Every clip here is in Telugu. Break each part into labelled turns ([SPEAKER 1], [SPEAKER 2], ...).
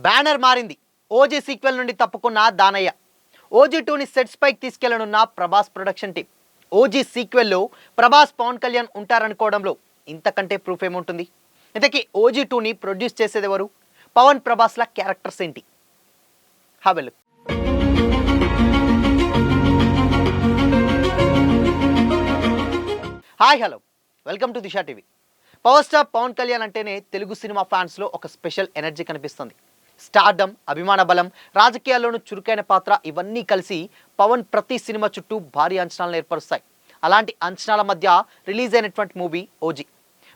[SPEAKER 1] బ్యానర్ మారింది. ఓజీ సీక్వెల్ నుండి తప్పుకున్న దానయ్య. ఓజీ 2ని సెట్స్ పైకి తీసుకెళ్లనున్న ప్రభాస్ ప్రొడక్షన్ టీం. ఓజీ సీక్వెల్లో ప్రభాస్ పవన్ కళ్యాణ్ ఉంటారనుకోవడంలో ఇంతకంటే ప్రూఫ్ ఏముంటుంది? ఇంతకీ ఓజీ 2ని ప్రొడ్యూస్ చేసేది ఎవరు? పవన్ ప్రభాస్ల క్యారెక్టర్స్ ఏంటి? Have a look. Hi hello, welcome to Disha TV. Power star Pawan Kalyan అంటేనే తెలుగు సినిమా ఫ్యాన్స్లో ఒక స్పెషల్ ఎనర్జీ కనిపిస్తుంది. స్టార్డమ్, అభిమాన బలం, రాజకీయాల్లోనూ చురుకైన పాత్ర ఇవన్నీ కలిసి పవన్ ప్రతి సినిమా చుట్టూ భారీ అంచనాలను ఏర్పరుస్తాయి. అలాంటి అంచనాల మధ్య రిలీజ్ అయినటువంటి మూవీ ఓజీ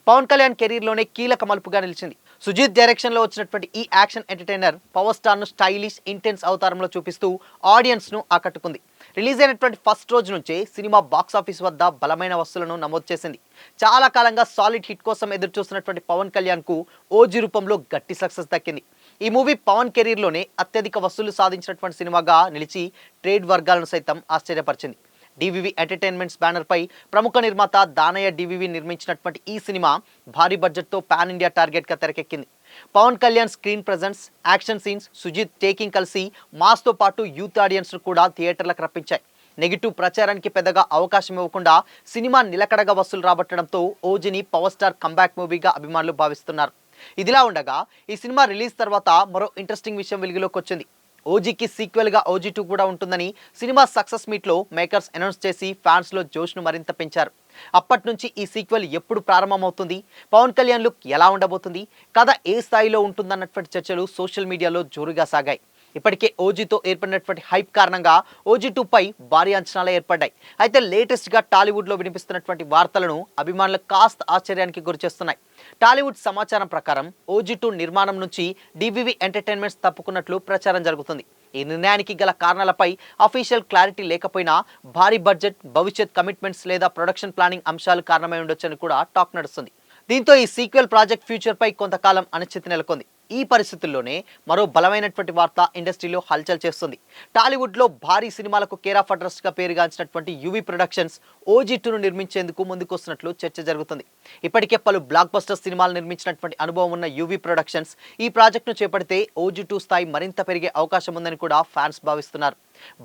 [SPEAKER 1] పవన్ కళ్యాణ్ కెరీర్లోనే కీలక మలుపుగా నిలిచింది. సుజిత్ డైరెక్షన్లో వచ్చినటువంటి ఈ యాక్షన్ ఎంటర్టైనర్ పవర్ స్టార్ను స్టైలిష్, ఇంటెన్స్ అవతారంలో చూపిస్తూ ఆడియన్స్ను ఆకట్టుకుంది. రిలీజ్ అయినటువంటి ఫస్ట్ రోజు నుంచే సినిమా బాక్సాఫీస్ వద్ద బలమైన వసూలను నమోదు చేసింది. చాలా కాలంగా సాలిడ్ హిట్ కోసం ఎదురు చూస్తున్నటువంటి పవన్ కళ్యాణ్కు ఓజీ రూపంలో గట్టి సక్సెస్ దక్కింది. ఈ మూవీ పవన్ కెరీర్లోనే అత్యధిక వసూలు సాధించినటువంటి సినిమాగా నిలిచి ట్రేడ్ వర్గాలను సైతం ఆశ్చర్యపరిచింది. డివివి ఎంటర్టైన్మెంట్స్ బ్యానర్పై ప్రముఖ నిర్మాత దానయ్య డివివి నిర్మించినటువంటి ఈ సినిమా భారీ బడ్జెట్తో పాన్ ఇండియా టార్గెట్గా తెరకెక్కింది. Pawan Kalyan screen presence, action scenes, Sujeeth taking కలిసి మాస్తో పాటు యూత్ ఆడియన్స్ను కూడా థియేటర్లకు రప్పించాయి. నెగిటివ్ ప్రచారానికి పెద్దగా అవకాశం ఇవ్వకుండా సినిమా నిలకడగా వసూలు రాబట్టడంతో ఓజీని పవర్ స్టార్ కంబ్యాక్ మూవీగా అభిమానులు భావిస్తున్నారు. ఇదిలా ఉండగా ఈ సినిమా రిలీజ్ తర్వాత మరో ఇంట్రెస్టింగ్ విషయం వెలుగులోకి వచ్చింది. ఓజీకి సీక్వెల్గా ఓజీ 2 కూడా ఉంటుందని సినిమా సక్సెస్ మీట్లో మేకర్స్ అనౌన్స్ చేసి ఫ్యాన్స్లో జోష్ను మరింత పెంచారు. అప్పటి నుంచి ఈ సీక్వెల్ ఎప్పుడు ప్రారంభమవుతుంది, పవన్ కళ్యాణ్ లుక్ ఎలా ఉండబోతుంది, కథ ఏ స్థాయిలో ఉంటుందన్నటువంటి చర్చలు సోషల్ మీడియాలో జోరుగా సాగాయి. ఇప్పటికే ఓజీతో ఏర్పడినటువంటి హైప్ కారణంగా ఓజీ 2పై భారీ అంచనాలు ఏర్పడ్డాయి. అయితే లేటెస్ట్గా టాలీవుడ్లో వినిపిస్తున్నటువంటి వార్తలను అభిమానులు కాస్త ఆశ్చర్యానికి గురిచేస్తున్నాయి. టాలీవుడ్ సమాచారం ప్రకారం ఓజీ 2 నిర్మాణం నుంచి డివివి ఎంటర్టైన్మెంట్స్ తప్పుకున్నట్లు ప్రచారం జరుగుతుంది. ఈ నిర్ణయానికి గల కారణాలపై అఫీషియల్ క్లారిటీ లేకపోయినా భారీ బడ్జెట్, భవిష్యత్ కమిట్మెంట్స్ లేదా ప్రొడక్షన్ ప్లానింగ్ అంశాలు కారణమై ఉండొచ్చని కూడా టాక్ నడుస్తుంది. దీంతో ఈ సీక్వెల్ ప్రాజెక్ట్ ఫ్యూచర్పై కొంతకాలం అనిశ్చితి నెలకొంది. ఈ పరిస్థితుల్లోనే మరో బలమైనటువంటి వార్త ఇండస్ట్రీలో హల్చల్ చేస్తుంది. టాలీవుడ్లో భారీ సినిమాలకు కేర్ ఆఫ్ అడ్రస్గా పేరుగాంచినటువంటి యువి ప్రొడక్షన్స్ ఓజీ 2ను నిర్మించేందుకు ముందుకొస్తున్నట్లు చర్చ జరుగుతుంది. ఇప్పటికే పలు బ్లాక్ బస్టర్ సినిమాలు నిర్మించినటువంటి అనుభవం ఉన్న యువి ప్రొడక్షన్స్ ఈ ప్రాజెక్టును చేపడితే ఓజీ 2 స్థాయి మరింత పెరిగే అవకాశం ఉందని కూడా ఫ్యాన్స్ భావిస్తున్నారు.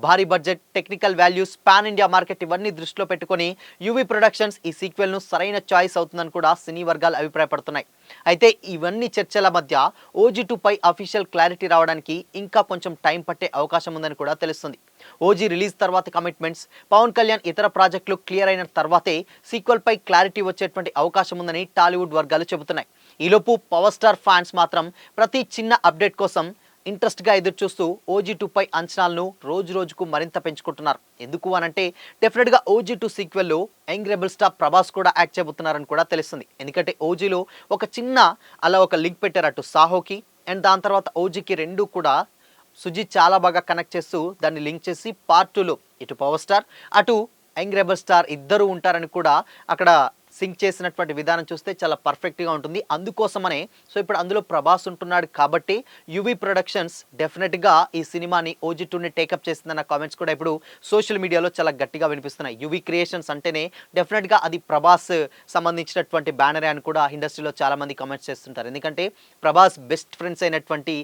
[SPEAKER 1] భారీ budget, technical values, pan India market ఇవన్నీ దృష్టిలో పెట్టుకొని యువి ప్రొడక్షన్స్ ఈ సీక్వెల్ను సరైన చాయిస్ అవుతుందని కూడా సినీ వర్గాలు అభిప్రాయపడుతున్నాయి. అయితే ఇవన్నీ చర్చల మధ్య ఓజీ 2పై అఫీషియల్ క్లారిటీ రావడానికి ఇంకా కొంచెం టైం పట్టే అవకాశం ఉందని కూడా తెలుస్తుంది. ఓజీ రిలీజ్ తర్వాత కమిట్మెంట్స్, పవన్ కళ్యాణ్ ఇతర ప్రాజెక్టులు క్లియర్ అయిన తర్వాతే సీక్వెల్పై క్లారిటీ వచ్చేటువంటి అవకాశం ఉందని టాలీవుడ్ వర్గాలు చెబుతున్నాయి. ఈలోపు పవర్ స్టార్ ఫ్యాన్స్ మాత్రం ప్రతి చిన్న అప్డేట్ కోసం ఇంట్రెస్ట్గా ఎదురుచూస్తూ ఓజీ 2పై అంచనాలను రోజు రోజుకు మరింత పెంచుకుంటున్నారు. ఎందుకు అనంటే డెఫినెట్గా ఓజీ 2 సీక్వెల్లో యంగ్ రెబల్ స్టార్ ప్రభాస్ కూడా యాక్ట్ చేయబోతున్నారని కూడా తెలుస్తుంది. ఎందుకంటే ఓజీలో ఒక చిన్న ఒక లింక్ పెట్టారు అటు సాహోకి అండ్ దాని తర్వాత ఓజీకి రెండు కూడా సుజిత్ చాలా బాగా కనెక్ట్ చేస్తూ దాన్ని లింక్ చేసి పార్ట్ 2లో ఇటు పవర్ స్టార్ అటు యంగ్ రెబల్ స్టార్ ఇద్దరు ఉంటారని కూడా అక్కడ సింక్ చేసినటువంటి విధానం చూస్తే చాలా పర్ఫెక్ట్గా ఉంటుంది. అందుకోసమనే ఇప్పుడు అందులో ప్రభాస్ ఉంటున్నాడు కాబట్టి యువి ప్రొడక్షన్స్ డెఫినెట్గా ఈ సినిమాని ఓజీ 2ని టేకప్ చేసిందన్న కామెంట్స్ కూడా ఇప్పుడు సోషల్ మీడియాలో చాలా గట్టిగా వినిపిస్తున్నాయి. యువి క్రియేషన్స్ అంటేనే డెఫినెట్గా అది ప్రభాస్ సంబంధించినటువంటి బ్యానరే అని కూడా ఇండస్ట్రీలో చాలామంది కామెంట్స్ చేస్తుంటారు. ఎందుకంటే ప్రభాస్ బెస్ట్ ఫ్రెండ్స్ అయినటువంటి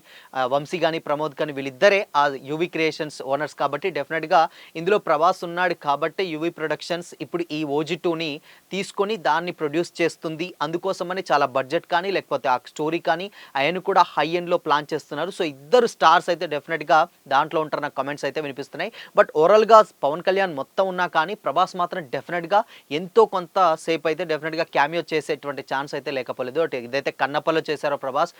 [SPEAKER 1] వంశీ కానీ ప్రమోద్ కానీ వీళ్ళిద్దరే ఆ యువి క్రియేషన్స్ ఓనర్స్ కాబట్టి డెఫినెట్గా ఇందులో ప్రభాస్ ఉన్నాడు కాబట్టి యువి ప్రొడక్షన్స్ ఇప్పుడు ఈ ఓజీ 2ని తీసుకొని దాన్ని ప్రొడ్యూస్ చేస్తుంది. అందుకోసమని చాలా బడ్జెట్ కానీ లేకపోతే ఆ స్టోరీ కానీ ఆయన కూడా హై ఎండ్లో ప్లాన్ చేస్తున్నారు. ఇద్దరు స్టార్స్ అయితే డెఫినెట్గా దాంట్లో ఉంటారు నాకు కమెంట్స్ అయితే వినిపిస్తున్నాయి. బట్ ఓవరాల్గా పవన్ కళ్యాణ్ మొత్తం ఉన్నా కానీ ప్రభాస్ మాత్రం డెఫినెట్గా ఎంతో కొంత సేపు అయితే డెఫినెట్గా క్యామియో చేసేటువంటి ఛాన్స్ అయితే లేకపోలేదు. ఇదైతే కన్నప్పలో చేశారో ప్రభాస్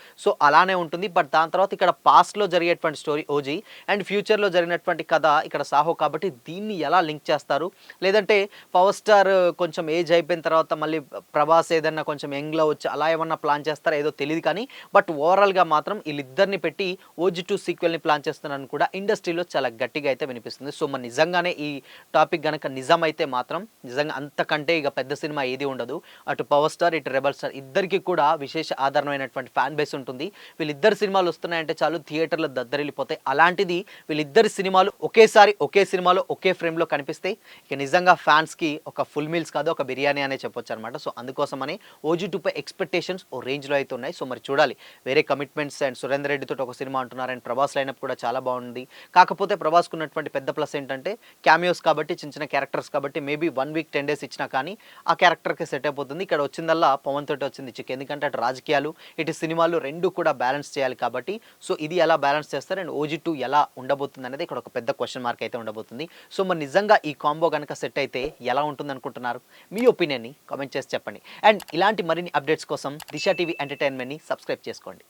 [SPEAKER 1] అలానే ఉంటుంది. బట్ దాని తర్వాత ఇక్కడ పాస్ట్లో జరిగేటువంటి స్టోరీ ఓజీ అండ్ ఫ్యూచర్లో జరిగినటువంటి కథ ఇక్కడ సాహో కాబట్టి దీన్ని ఎలా లింక్ చేస్తారు, లేదంటే పవర్ స్టార్ కొంచెం ఏజ్ అయిపోయిన తర్వాత మళ్ళీ ప్రభాస్ ఏదన్నా కొంచెం యంగ్లో వచ్చి అలా ఏమన్నా ప్లాన్ చేస్తారో ఏదో తెలియదు కానీ బట్ ఓవరాల్గా మాత్రం వీళ్ళిద్దరిని పెట్టి ఓజీ 2 సీక్వెల్ని ప్లాన్ చేస్తున్నారని కూడా ఇండస్ట్రీలో చాలా గట్టిగా అయితే వినిపిస్తుంది. మరి నిజంగానే ఈ టాపిక్ కనుక నిజం అయితే మాత్రం నిజంగా అంతకంటే ఇక పెద్ద సినిమా ఏది ఉండదు. అటు పవర్ స్టార్ ఇటు రెబల్ స్టార్ ఇద్దరికి కూడా విశేష ఆధారమైనటువంటి ఫ్యాన్ బేస్ ఉంటుంది. వీళ్ళిద్దరు సినిమాలు వస్తున్నాయంటే చాలు థియేటర్లో దద్దరిల్లిపోతాయి. అలాంటిది వీళ్ళిద్దరి సినిమాలు ఒకేసారి ఒకే సినిమాలో ఒకే ఫ్రేమ్లో కనిపిస్తే ఇక నిజంగా ఫ్యాన్స్కి ఒక ఫుల్ మీల్స్ కాదు ఒక బిర్యానీ అనే చెప్పొచ్చు. చెప్పొచ్చు అనమాట. సో అందుకోసమని OG2 పై ఎక్స్పెక్టేషన్స్ ఓ రేంజ్లో అయితే ఉన్నాయి. సో మరి చూడాలి. వేరే కమిట్మెంట్స్ అండ్ సురేందర్ రెడ్డితో ఒక సినిమా అంటున్నారు అండ్ ప్రభాస్ లైనప్ కూడా చాలా బాగుంది. కాకపోతే ప్రభాస్కు ఉన్నటువంటి పెద్ద ప్లస్ ఏంటంటే క్యామియోస్ కాబట్టి, చిన్న చిన్న క్యారెక్టర్స్ కాబట్టి మేబీ 1 వీక్ 10 డేస్ ఇచ్చినా కానీ ఆ క్యారెక్టర్కి సెట్ అయిపోతుంది. ఇక్కడ వచ్చిందల్లా పవన్ తోటి వచ్చింది చిక్. ఎందుకంటే అటు రాజకీయాలు ఇటు సినిమాలు రెండు కూడా బ్యాలెన్స్ చేయాలి కాబట్టి. సో ఇది ఎలా బ్యాలెన్స్ చేస్తారు అండ్ OG2 ఎలా ఉండబోతుంది అనేది ఇక్కడ ఒక పెద్ద క్వశ్చన్ మార్క్ అయితే ఉండబోతుంది. సో మరి నిజంగా ఈ కాంబో కనుక సెట్ అయితే ఎలా ఉంటుంది అనుకుంటున్నారు? మీ ఒపీనియన్ని కామెంట్ చేసి చెప్పండి. అండ్ ఇలాంటి మరిన్ని అప్డేట్స్ కోసం దిశ టీవీ ఎంటర్టైన్మెంట్ని సబ్స్క్రైబ్ చేసుకోండి.